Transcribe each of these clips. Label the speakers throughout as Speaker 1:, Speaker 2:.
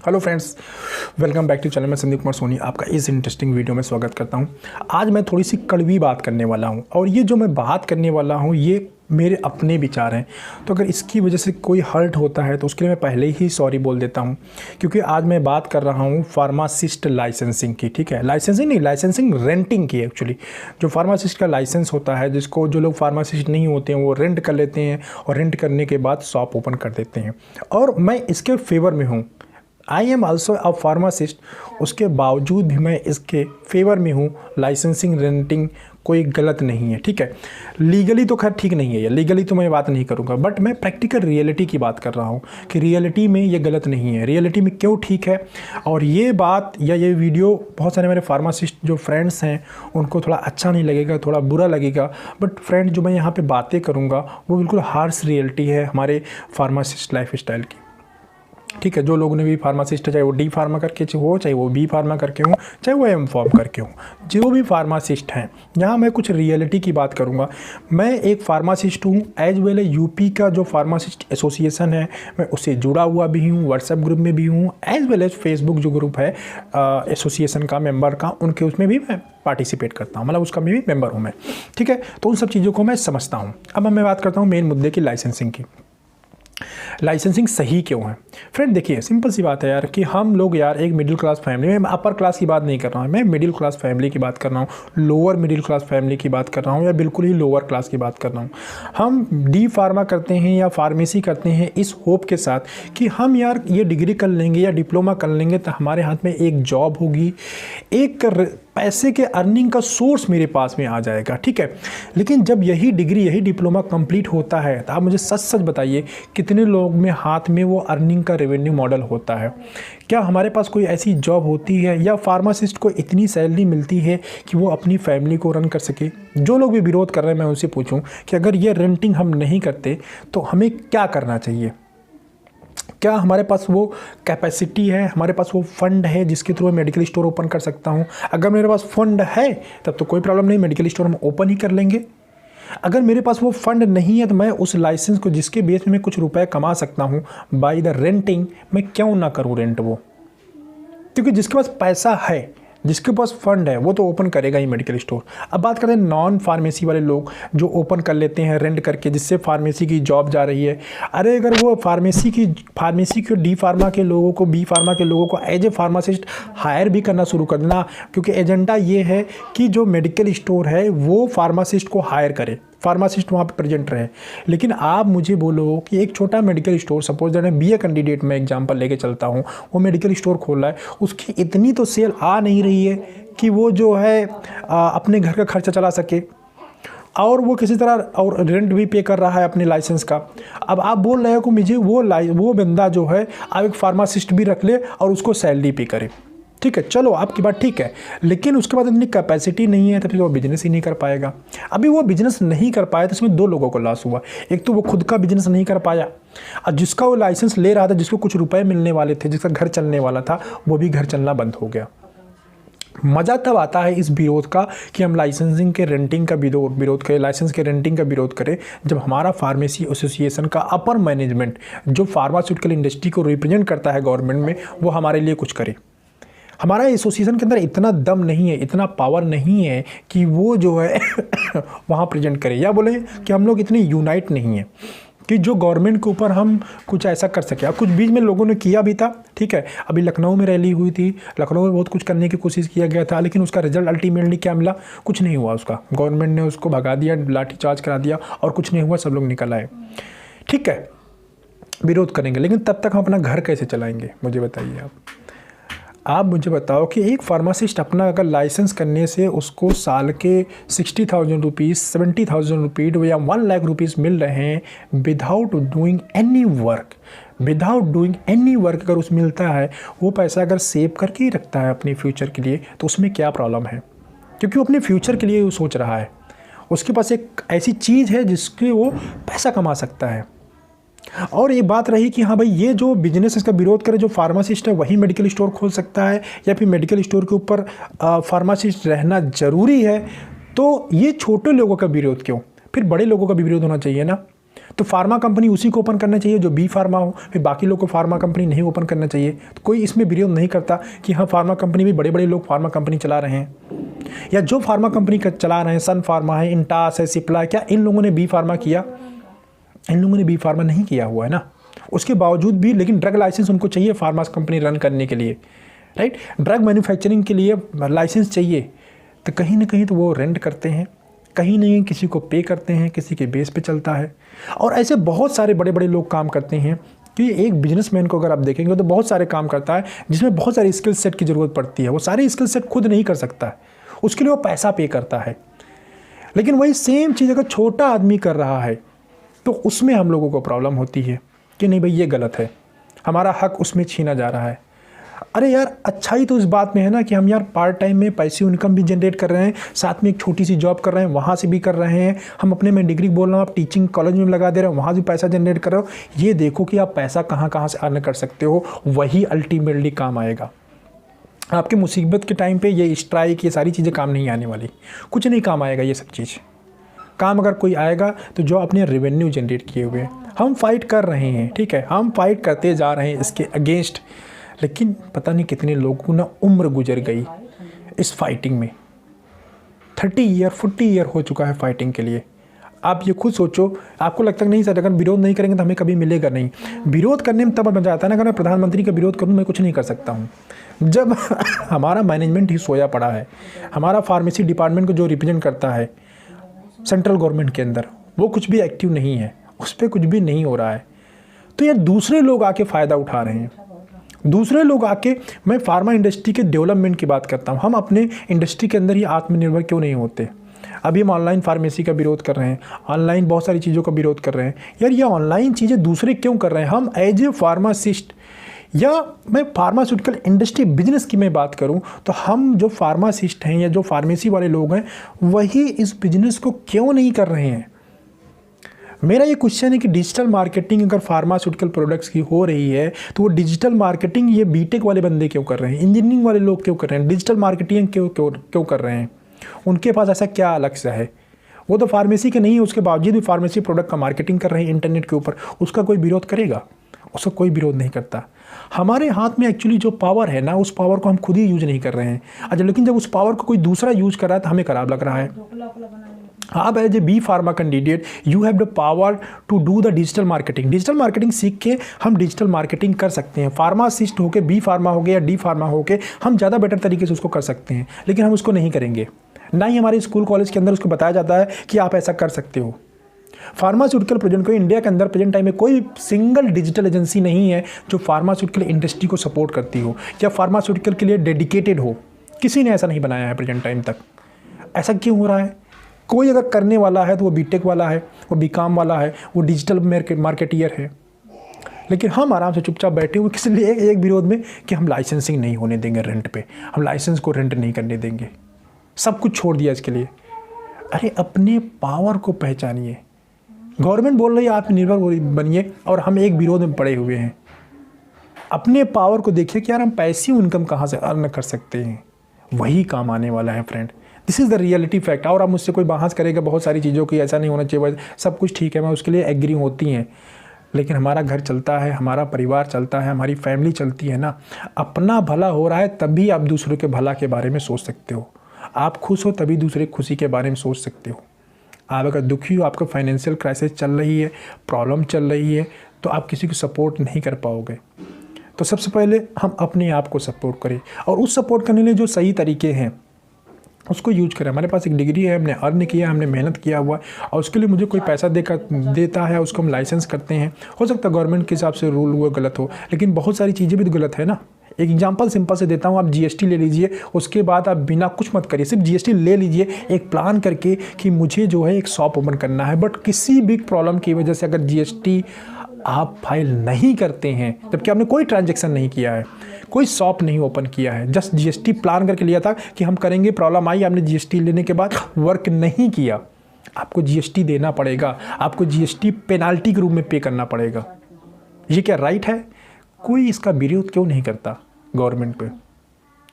Speaker 1: Hello friends, welcome back to channel. मैं संदीप कुमार सोनी आपका इस इंटरेस्टिंग वीडियो में स्वागत करता हूं। आज मैं थोड़ी सी कड़वी बात करने वाला हूं और ये जो मैं बात करने वाला हूं ये मेरे अपने विचार हैं। तो अगर इसकी वजह से कोई हर्ट होता है तो उसके लिए मैं पहले ही सॉरी बोल देता हूं, क्योंकि आज मैं बात कर रहा हूं फार्मासिस्ट लाइसेंसिंग की। ठीक है, लाइसेंसिंग नहीं, लाइसेंसिंग रेंटिंग की। एक्चुअली जो फार्मासिस्ट का लाइसेंस होता है, जिसको जो लोग फार्मासिस्ट नहीं होते हैं वो रेंट कर लेते हैं और रेंट करने के बाद शॉप ओपन कर देते हैं, और मैं इसके फेवर में हूँ। I am also a pharmacist, उसके बावजूद भी मैं इसके फेवर में हूँ। लाइसेंसिंग रेंटिंग कोई गलत नहीं है। ठीक है, लीगली तो खैर ठीक नहीं है, ये लीगली तो मैं बात नहीं करूँगा, बट मैं प्रैक्टिकल रियलिटी की बात कर रहा हूँ कि रियलिटी में ये गलत नहीं है, रियलिटी में क्यों ठीक है। और ये बात या ये वीडियो बहुत सारे मेरे फार्मासिस्ट जो फ्रेंड्स हैं उनको थोड़ा अच्छा नहीं लगेगा, थोड़ा बुरा लगेगा, बट फ्रेंड जो मैं यहाँ पर बातें करूँगा वो बिल्कुल हार्श रियलिटी है हमारे फार्मासिस्ट लाइफ स्टाइल की। ठीक है, जो लोगों ने भी फार्मासिस्ट, चाहे वो डी फार्मा करके हो, चाहे वो बी फार्मा करके हो, चाहे वो एम फार्म करके हो, जो भी फार्मासिस्ट हैं, यहाँ मैं कुछ रियलिटी की बात करूँगा। मैं एक फार्मासिस्ट हूँ, एज वेल यूपी का जो फार्मासिस्ट एसोसिएशन है मैं उससे जुड़ा हुआ भी हूँ, व्हाट्सएप ग्रुप में भी हूँ, एज वेल एज फेसबुक जो ग्रुप है एसोसिएशन का मेंबर का, उनके उसमें भी मैं पार्टिसिपेट करता हूँ, मतलब उसका भी मेंबर हूँ मैं। ठीक है, तो उन सब चीज़ों को मैं समझता हूँ। अब मैं बात करता हूँ मेन मुद्दे की, लाइसेंसिंग की। लाइसेंसिंग सही क्यों है फ्रेंड? देखिए, सिंपल सी बात है यार कि हम लोग यार एक मिडिल क्लास फैमिली में, अपर क्लास की बात नहीं कर रहा हूँ मैं, मिडिल क्लास फैमिली की बात कर रहा हूँ, लोअर मिडिल क्लास फैमिली की बात कर रहा हूँ, या बिल्कुल ही लोअर क्लास की बात कर रहा हूँ। हम डी फार्मा करते हैं या फार्मेसी करते हैं इस होप के साथ कि हम यार ये डिग्री कर लेंगे या डिप्लोमा कर लेंगे तो हमारे हाथ में एक जॉब होगी, एक पैसे के अर्निंग का सोर्स मेरे पास में आ जाएगा। ठीक है, लेकिन जब यही डिग्री, यही डिप्लोमा कंप्लीट होता है तो आप मुझे सच सच बताइए कितने लोग में हाथ में वो अर्निंग का रेवेन्यू मॉडल होता है? क्या हमारे पास कोई ऐसी जॉब होती है या फार्मासिस्ट को इतनी सैलरी मिलती है कि वो अपनी फैमिली को रन कर सके? जो लोग भी विरोध कर रहे हैं मैं उनसे पूछूं कि अगर ये रेंटिंग हम नहीं करते तो हमें क्या करना चाहिए? क्या हमारे पास वो कैपेसिटी है, हमारे पास वो फंड है जिसके थ्रू मैं मेडिकल स्टोर ओपन कर सकता हूँ? अगर मेरे पास फंड है तब तो कोई प्रॉब्लम नहीं, मेडिकल स्टोर हम ओपन ही कर लेंगे। अगर मेरे पास वो फंड नहीं है तो मैं उस लाइसेंस को, जिसके बेस में मैं कुछ रुपए कमा सकता हूँ बाय द रेंटिंग, मैं क्यों ना करूँ रेंट वो? क्योंकि जिसके पास पैसा है, जिसके पास फंड है, वो तो ओपन करेगा ही मेडिकल स्टोर। अब बात करते हैं नॉन फार्मेसी वाले लोग जो ओपन कर लेते हैं रेंट करके, जिससे फार्मेसी की जॉब जा रही है। अरे अगर वो फार्मेसी को डी फार्मा के लोगों को, बी फार्मा के लोगों को एज ए फार्मासिस्ट हायर भी करना शुरू कर देना, क्योंकि एजेंडा ये है कि जो मेडिकल स्टोर है वो फार्मासिस्ट को हायर करे, फार्मासिस्ट वहाँ पे प्रेजेंट रहे। लेकिन आप मुझे बोलो कि एक छोटा medical store, suppose that BA candidate मैं एग्जांपल लेके चलता हूँ, वो मेडिकल स्टोर खोल रहा है, उसकी इतनी तो सेल आ नहीं रही है कि वो जो है अपने घर का खर्चा चला सके, और वो किसी तरह और रेंट भी पे कर रहा है अपने लाइसेंस का। अब आप बोल रहे हो कि मुझे वो बंदा जो है आप एक फार्मासिस्ट भी रख ले और उसको सैलरी पे करे। ठीक है, चलो आपकी बात ठीक है, लेकिन उसके बाद इतनी कैपेसिटी नहीं है तो फिर वो बिजनेस ही नहीं कर पाएगा। अभी वो बिजनेस नहीं कर पाया तो इसमें दो लोगों को लॉस हुआ। एक तो वो खुद का बिजनेस नहीं कर पाया, और जिसका वो लाइसेंस ले रहा था, जिसको कुछ रुपए मिलने वाले थे, जिसका घर चलने वाला था, वो भी घर चलना बंद हो गया। मज़ा तब आता है इस विरोध का कि हम लाइसेंसिंग के रेंटिंग का विरोध करें, लाइसेंस के रेंटिंग का विरोध करें, जब हमारा फार्मेसी एसोसिएशन का अपर मैनेजमेंट जो फार्मास्यूटिकल इंडस्ट्री को रिप्रेजेंट करता है गवर्नमेंट में, वो हमारे लिए कुछ करे। हमारा एसोसिएशन के अंदर इतना दम नहीं है, इतना पावर नहीं है कि वो जो है वहाँ प्रेजेंट करे, या बोले कि हम लोग इतने यूनाइट नहीं हैं कि जो गवर्नमेंट के ऊपर हम कुछ ऐसा कर सके। अब कुछ बीच में लोगों ने किया भी था, ठीक है, अभी लखनऊ में रैली हुई थी, लखनऊ में बहुत कुछ करने की कोशिश किया गया था, लेकिन उसका रिजल्ट अल्टीमेटली क्या मिला? कुछ नहीं हुआ उसका। गवर्नमेंट ने उसको भगा दिया, लाठीचार्ज करा दिया और कुछ नहीं हुआ, सब लोग निकल आए। ठीक है, विरोध करेंगे, लेकिन तब तक हम अपना घर कैसे चलाएंगे? मुझे बताइए आप मुझे बताओ कि एक फार्मासिस्ट अपना अगर लाइसेंस करने से उसको साल के 60,000 रुपीज़, 70,000 रुपीज़ या 1 लाख रुपीज़ मिल रहे हैं विदाउट डूइंग एनी वर्क, अगर उस मिलता है, वो पैसा अगर सेव करके ही रखता है अपने फ्यूचर के लिए, तो उसमें क्या प्रॉब्लम है? क्योंकि वो अपने फ्यूचर के लिए वो सोच रहा है, उसके पास एक ऐसी चीज़ है जिसके वो पैसा कमा सकता है। और ये बात रही कि हाँ भाई, ये जो बिजनेस इसका विरोध करे, जो फार्मासिस्ट है वही मेडिकल स्टोर खोल सकता है या फिर मेडिकल स्टोर के ऊपर फार्मासिस्ट रहना ज़रूरी है, तो ये छोटे लोगों का विरोध क्यों? फिर बड़े लोगों का भी विरोध होना चाहिए ना। तो फार्मा कंपनी उसी को ओपन करना चाहिए जो बी फार्मा हो, फिर बाकी लोग को फार्मा कंपनी नहीं ओपन करना चाहिए। तो कोई इसमें विरोध नहीं करता कि हाँ फार्मा कंपनी भी बड़े बड़े लोग फार्मा कंपनी चला रहे हैं, या जो फार्मा कंपनी चला रहे हैं, सन फार्मा है, इंटास है, सिप्ला, क्या इन लोगों ने बी फार्मा किया? इन लोगों ने बी फार्मा नहीं किया हुआ है ना। उसके बावजूद भी लेकिन ड्रग लाइसेंस उनको चाहिए फार्मा कंपनी रन करने के लिए, राइट। ड्रग मैन्युफैक्चरिंग के लिए लाइसेंस चाहिए, तो कहीं ना कहीं तो वो रेंट करते हैं, कहीं नहीं किसी को पे करते हैं, किसी के बेस पे चलता है। और ऐसे बहुत सारे बड़े बड़े लोग काम करते हैं कि एक बिजनेसमैन को अगर आप देखेंगे तो बहुत सारे काम करता है जिसमें बहुत सारे स्किल सेट की ज़रूरत पड़ती है। वो सारे स्किल सेट खुद नहीं कर सकता है, उसके लिए वो पैसा पे करता है। लेकिन वही सेम चीज़ अगर छोटा आदमी कर रहा है तो उसमें हम लोगों को प्रॉब्लम होती है कि नहीं भाई ये गलत है, हमारा हक उसमें छीना जा रहा है। अरे यार अच्छाई तो इस बात में है ना कि हम यार पार्ट टाइम में पैसिव इनकम भी जनरेट कर रहे हैं, साथ में एक छोटी सी जॉब कर रहे हैं, वहाँ से भी कर रहे हैं। हम अपने में डिग्री बोल रहा हूँ, आप टीचिंग कॉलेज में लगा दे रहे हो, वहाँ से पैसा जनरेट कर रहे हो। ये देखो कि आप पैसा कहाँ कहाँ से अर्न कर सकते हो, वही अल्टीमेटली काम आएगा। आपके मुसीबत के टाइम पर ये स्ट्राइक ये सारी चीज़ें काम नहीं आने वाली, कुछ नहीं काम आएगा ये सब चीज़। काम अगर कोई आएगा तो जो अपने रेवेन्यू जनरेट किए हुए हैं। हम फाइट कर रहे हैं, ठीक है, हम फाइट करते जा रहे हैं इसके अगेंस्ट, लेकिन पता नहीं कितने लोगों को ना उम्र गुजर गई इस फाइटिंग में। 30 ईयर 40 ईयर हो चुका है फाइटिंग के लिए। आप ये खुद सोचो, आपको लगता है नहीं सर अगर विरोध नहीं करेंगे तो हमें कभी मिलेगा नहीं। विरोध करने में तब मजा आता है ना, अगर मैं प्रधानमंत्री का विरोध करूँ मैं कुछ नहीं कर सकता हूँ। जब हमारा मैनेजमेंट ही सोया पड़ा है, हमारा फार्मेसी डिपार्टमेंट को जो रिप्रेजेंट करता है सेंट्रल गवर्नमेंट के अंदर, वो कुछ भी एक्टिव नहीं है, उस पर कुछ भी नहीं हो रहा है। तो यार दूसरे लोग आके फ़ायदा उठा रहे हैं, दूसरे लोग आके, मैं फार्मा इंडस्ट्री के डेवलपमेंट की बात करता हूँ। हम अपने इंडस्ट्री के अंदर ही आत्मनिर्भर क्यों नहीं होते? अभी हम ऑनलाइन फार्मेसी का विरोध कर रहे हैं, ऑनलाइन बहुत सारी चीज़ों का विरोध कर रहे हैं। यार ये ऑनलाइन चीज़ें दूसरे क्यों कर रहे हैं? हम एज ए फार्मासिस्ट, या मैं फार्मास्यूटिकल इंडस्ट्री बिजनेस की मैं बात करूं तो हम जो फार्मासिस्ट हैं या जो फार्मेसी वाले लोग हैं वही इस बिजनेस को क्यों नहीं कर रहे हैं? मेरा ये क्वेश्चन है कि डिजिटल मार्केटिंग अगर फार्मास्यूटिकल प्रोडक्ट्स की हो रही है तो वो डिजिटल मार्केटिंग ये बीटेक वाले बंदे क्यों कर रहे हैं, इंजीनियरिंग वाले लोग क्यों कर रहे हैं, डिजिटल मार्केटिंग क्यों कर रहे हैं? उनके पास ऐसा क्या लक्ष्य है? वो तो फार्मेसी के नहीं है, उसके बावजूद भी फार्मेसी प्रोडक्ट का मार्केटिंग कर रहे हैं इंटरनेट के ऊपर। उसका कोई विरोध करेगा? उसका कोई विरोध नहीं करता। हमारे हाथ में एक्चुअली जो पावर है ना, उस पावर को हम खुद ही यूज नहीं कर रहे हैं। अच्छा, लेकिन जब उस पावर को कोई दूसरा यूज कर रहा है तो हमें खराब लग रहा है। आप as a B pharma candidate you have the power to do the digital marketing. Digital marketing सीख के हम डिजिटल मार्केटिंग कर सकते हैं। फार्मासिस्ट होके, बी फार्मा हो गया या डी फार्मा होके हम ज़्यादा बेटर तरीके से उसको कर सकते हैं, लेकिन हम उसको नहीं करेंगे। ना ही हमारे स्कूल कॉलेज के अंदर उसको बताया जाता है कि आप ऐसा कर सकते हो। फार्मास्यूटिकल प्रेजेंट को इंडिया के अंदर प्रेजेंट टाइम में कोई सिंगल डिजिटल एजेंसी नहीं है जो फार्मास्यूटिकल इंडस्ट्री को सपोर्ट करती हो या फार्मास्यूटिकल के लिए डेडिकेटेड हो। किसी ने ऐसा नहीं बनाया है प्रेजेंट टाइम तक। ऐसा क्यों हो रहा है? कोई अगर करने वाला है तो वो बीटेक वाला है, वो बीकॉम वाला है, वो डिजिटल मार्केटियर है। लेकिन हम आराम से चुपचाप बैठे हुए किस लिए? एक विरोध में कि हम लाइसेंसिंग नहीं होने देंगे रेंट पे, हम लाइसेंस को रेंट नहीं करने देंगे। सब कुछ छोड़ दिया इसके लिए। अरे अपने पावर को पहचानिए। गवर्नमेंट बोल रही है आत्मनिर्भर बनिए और हम एक विरोध में पड़े हुए हैं। अपने पावर को देखिए कि यार हम पैसिव इनकम कहाँ से अर्न कर सकते हैं, वही काम आने वाला है friend. This is the reality fact. और आप मुझसे कोई बहस करेगा बहुत सारी चीज़ों की, ऐसा नहीं होना चाहिए, सब कुछ ठीक है, मैं उसके लिए एग्री होती हैं, लेकिन हमारा घर चलता है, हमारा परिवार चलता है, हमारी फैमिली चलती है ना। अपना भला हो रहा है तभी आप दूसरों के भला के बारे में सोच सकते हो। आप खुश हो तभी दूसरे खुशी के बारे में सोच सकते हो। आप अगर दुखी हो, आपका फाइनेंशियल क्राइसिस चल रही है, प्रॉब्लम चल रही है, तो आप किसी को सपोर्ट नहीं कर पाओगे। तो सबसे पहले हम अपने आप को सपोर्ट करें, और उस सपोर्ट करने के लिए जो सही तरीके हैं उसको यूज करें। हमारे पास एक डिग्री है, हमने अर्न किया, हमने मेहनत किया हुआ है, और उसके लिए मुझे कोई पैसा देता है, उसको हम लाइसेंस करते हैं। हो सकता है गवर्नमेंट के हिसाब से रूल वो गलत हो, लेकिन बहुत सारी चीज़ें भी तो गलत है ना। एक एग्जांपल सिंपल से देता हूँ, आप जीएसटी ले लीजिए, उसके बाद आप बिना कुछ मत करिए, सिर्फ जीएसटी ले लीजिए एक प्लान करके कि मुझे जो है एक शॉप ओपन करना है। बट किसी भी प्रॉब्लम की वजह से अगर जीएसटी आप फाइल नहीं करते हैं, जबकि आपने कोई ट्रांजैक्शन नहीं किया है, कोई शॉप नहीं ओपन किया है, जस्ट जीएसटी प्लान करके लिया था कि हम करेंगे, प्रॉब्लम आई, आपने जीएसटी लेने के बाद वर्क नहीं किया, आपको जीएसटी देना पड़ेगा, आपको जीएसटी पेनाल्टी के रूप में पे करना पड़ेगा। ये क्या राइट है? कोई इसका विरोध क्यों नहीं करता गवर्नमेंट पे?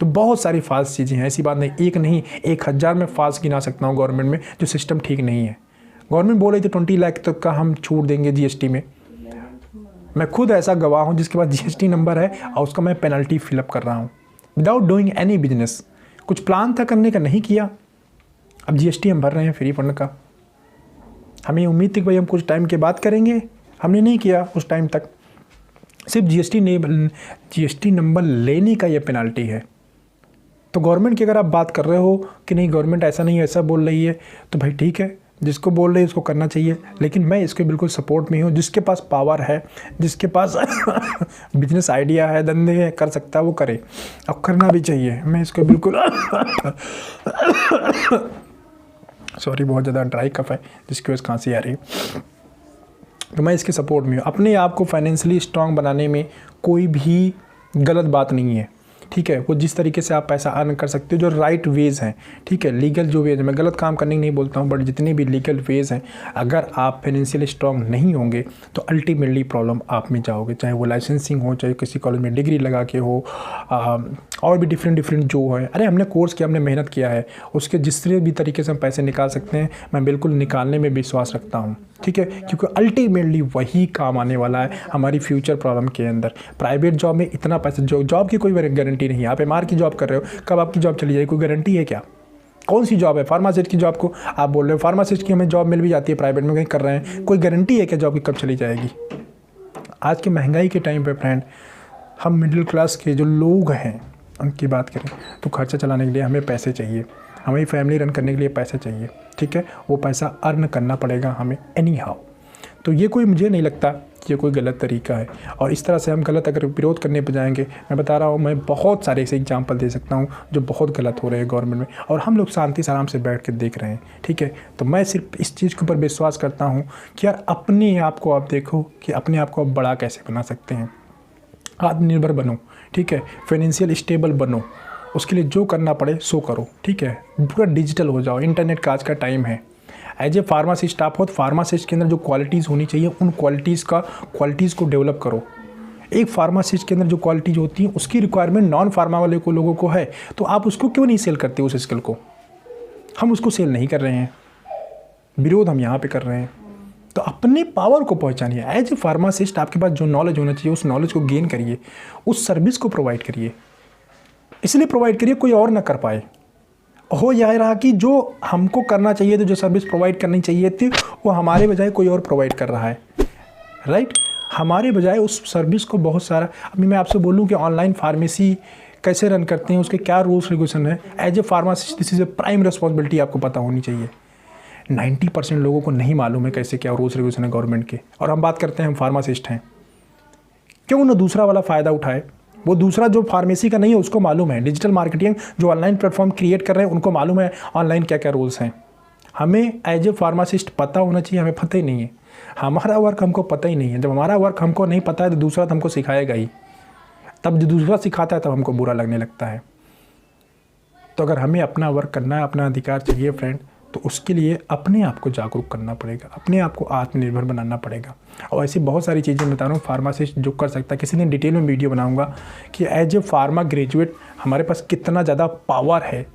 Speaker 1: तो बहुत सारी फाल्स चीज़ें हैं, ऐसी बात नहीं, एक नहीं 1000 में फाल्स गिना सकता हूँ गवर्नमेंट में जो सिस्टम ठीक नहीं है। गवर्नमेंट बोल रही थी 20 लाख तक का हम छूट देंगे जीएसटी में। मैं खुद ऐसा गवाह हूँ जिसके पास जीएसटी नंबर है और उसका मैं पेनल्टी फिलअप कर रहा हूँ विदाउट डूइंग एनी बिजनेस। कुछ प्लान था करने का, नहीं किया, अब जीएसटी हम भर रहे हैं फ्री फंड का। हमें उम्मीद थी कि भाई हम कुछ टाइम के बाद करेंगे, हमने नहीं किया उस टाइम तक। सिर्फ जीएसटी नंबर लेने का ये पेनल्टी है। तो गवर्नमेंट की अगर आप बात कर रहे हो कि नहीं गवर्नमेंट ऐसा नहीं ऐसा बोल रही है, तो भाई ठीक है, जिसको बोल रही है उसको करना चाहिए। लेकिन मैं इसके बिल्कुल सपोर्ट में हूँ। जिसके पास पावर है, जिसके पास बिजनेस आइडिया है, धंधे है, कर सकता है वो करे, और करना भी चाहिए। मैं इसको बिल्कुल सॉरी, बहुत ज़्यादा ड्राई कफ है जिसकी वजह से खांसी आ रही है। तो मैं इसके सपोर्ट में हूँ। अपने आप को फाइनेंशियली स्ट्रांग बनाने में कोई भी गलत बात नहीं है, ठीक है। वो जिस तरीके से आप पैसा अर्न कर सकते हो, जो राइट वेज हैं, ठीक है, लीगल जो वेज है, मैं गलत काम करने की नहीं बोलता हूँ, बट जितने भी लीगल वेज हैं, अगर आप फाइनेंशियली स्ट्रांग नहीं होंगे तो अल्टीमेटली प्रॉब्लम आप में जाओगे। चाहे वो लाइसेंसिंग हो, चाहे किसी कॉलेज में डिग्री लगा के हो, और भी डिफरेंट जो है। अरे हमने कोर्स किया, हमने मेहनत किया है, उसके जिस भी तरीके से हम पैसे निकाल सकते हैं, मैं बिल्कुल निकालने में विश्वास रखता हूँ, ठीक है। क्योंकि अल्टीमेटली वही काम आने वाला है हमारी फ्यूचर प्रॉब्लम के अंदर। प्राइवेट जॉब में इतना पैसा, जॉब की कोई गारंटी नहीं है। आप एमआर की जॉब कर रहे हो, कब आपकी जॉब चली जाएगी, कोई गारंटी है क्या? कौन सी जॉब है? फार्मासिस्ट की जॉब को आप बोल रहे हो, फार्मासिस्ट की हमें जॉब मिल भी जाती है प्राइवेट में, कहीं कर रहे हैं, कोई गारंटी है क्या जॉब की कब चली जाएगी? आज के महंगाई के टाइम पे फ्रेंड, हम मिडिल क्लास के जो लोग हैं उनकी बात करें तो खर्चा चलाने के लिए हमें पैसे चाहिए, हमें फैमिली रन करने के लिए पैसे चाहिए, ठीक है। वो पैसा अर्न करना पड़ेगा हमें एनी हाउ। तो ये कोई, मुझे नहीं लगता ये कोई गलत तरीका है। और इस तरह से हम गलत अगर विरोध करने पर जाएंगे, मैं बता रहा हूँ, मैं बहुत सारे ऐसे एग्जांपल दे सकता हूँ जो बहुत गलत हो रहे हैं गवर्नमेंट में, और हम लोग शांति से आराम से बैठ के देख रहे हैं, ठीक है। तो मैं सिर्फ इस चीज़ के ऊपर विश्वास करता हूँ कि यार अपने आप को आप देखो कि अपने आप को आप बड़ा कैसे बना सकते हैं। आत्मनिर्भर बनो, ठीक है, फाइनेंशियल स्टेबल बनो, उसके लिए जो करना पड़े सो करो, ठीक है। पूरा डिजिटल हो जाओ, इंटरनेट का आज का टाइम है। एज ए फार्मासिस्ट आप हो, तो फार्मासिस्ट के अंदर जो क्वालिटीज़ होनी चाहिए उन क्वालिटीज़ को डेवलप करो। एक फार्मासिस्ट के अंदर जो क्वालिटीज़ होती हैं उसकी रिक्वायरमेंट नॉन फार्मा वाले को लोगों को है, तो आप उसको क्यों नहीं सेल करते उस स्किल को? हम उसको सेल नहीं कर रहे हैं, विरोध हम यहाँ पे कर रहे हैं। तो अपने पावर को पहचानिए। एज ए फार्मासिस्ट आपके पास जो नॉलेज होना चाहिए उस नॉलेज को गेन करिए, उस सर्विस को प्रोवाइड करिए, इसलिए प्रोवाइड करिए कोई और ना कर पाए। हो यह रहा कि जो हमको करना चाहिए था, जो सर्विस प्रोवाइड करनी चाहिए थी, वो हमारे बजाय कोई और प्रोवाइड कर रहा है, राइट। हमारे बजाय उस सर्विस को बहुत सारा, अभी मैं आपसे बोलूँ कि ऑनलाइन फार्मेसी कैसे रन करते हैं, उसके क्या रूल्स रेगुलेशन है, as a pharmacist this is a prime responsibility आपको पता होनी चाहिए। 90% लोगों को नहीं मालूम है कैसे क्या रूल्स रेगुलेशन है गवर्नमेंट के, और हम बात करते हैं हम फार्मासिस्ट हैं। क्यों ना दूसरा वाला फ़ायदा उठाए? वो दूसरा जो फार्मेसी का नहीं है उसको मालूम है, डिजिटल मार्केटिंग जो ऑनलाइन प्लेटफॉर्म क्रिएट कर रहे हैं उनको मालूम है ऑनलाइन क्या क्या रूल्स हैं। हमें एज ए फार्मासिस्ट पता होना चाहिए, हमें पता ही नहीं है। हमारा वर्क हमको पता ही नहीं है। जब हमारा वर्क हमको नहीं पता है तो दूसरा तो हमको सिखाएगा ही, तब जो दूसरा सिखाता है तब हमको बुरा लगने लगता है। तो अगर हमें अपना वर्क करना है, अपना अधिकार चाहिए फ्रेंड, तो उसके लिए अपने आप को जागरूक करना पड़ेगा, अपने आप को आत्मनिर्भर बनाना पड़ेगा। और ऐसी बहुत सारी चीज़ें बता रहा हूँ फार्मासिस्ट जो कर सकता है। किसी ने डिटेल में वीडियो बनाऊंगा कि एज ए फार्मा ग्रेजुएट हमारे पास कितना ज़्यादा पावर है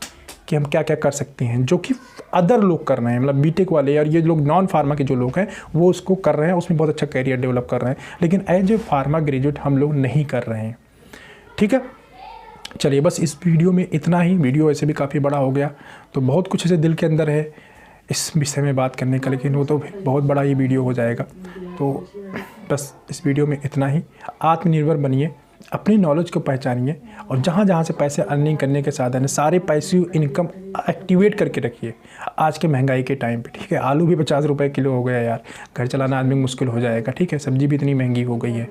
Speaker 1: कि हम क्या क्या कर सकते हैं, जो कि अदर लोग कर रहे हैं, मतलब बीटेक वाले और ये लोग नॉन फार्मा के जो लोग हैं वो उसको कर रहे हैं, उसमें बहुत अच्छा करियर डेवलप कर रहे हैं। लेकिन एज ए फार्मा ग्रेजुएट हम लोग नहीं कर रहे हैं, ठीक है। चलिए बस इस वीडियो में इतना ही। वीडियो ऐसे भी काफ़ी बड़ा हो गया, तो बहुत कुछ ऐसे दिल के अंदर है इस विषय में बात करने का, लेकिन वो तो बहुत बड़ा ही वीडियो हो जाएगा। तो बस इस वीडियो में इतना ही। आत्मनिर्भर बनिए, अपनी नॉलेज को पहचानिए, और जहाँ जहाँ से पैसे अर्निंग करने के साधन है सारे पैसिव इनकम एक्टिवेट करके रखिए आज के महंगाई के टाइम पे, ठीक है। आलू भी 50 रुपये किलो हो गया यार, घर चलाना आदमी मुश्किल हो जाएगा, ठीक है। सब्जी भी इतनी महंगी हो गई है,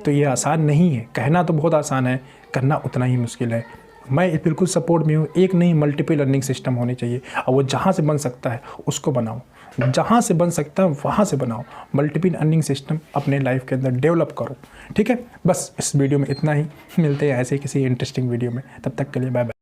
Speaker 1: तो ये आसान नहीं है। कहना तो बहुत आसान है, करना उतना ही मुश्किल है। मैं बिल्कुल सपोर्ट में हूँ। एक नहीं मल्टीपल अर्निंग सिस्टम होनी चाहिए, और वो जहाँ से बन सकता है उसको बनाओ, जहाँ से बन सकता है वहाँ से बनाओ। मल्टीपल अर्निंग सिस्टम अपने लाइफ के अंदर डेवलप करो, ठीक है। बस इस वीडियो में इतना ही। मिलते हैं ऐसे किसी इंटरेस्टिंग वीडियो में, तब तक के लिए बाय बाय।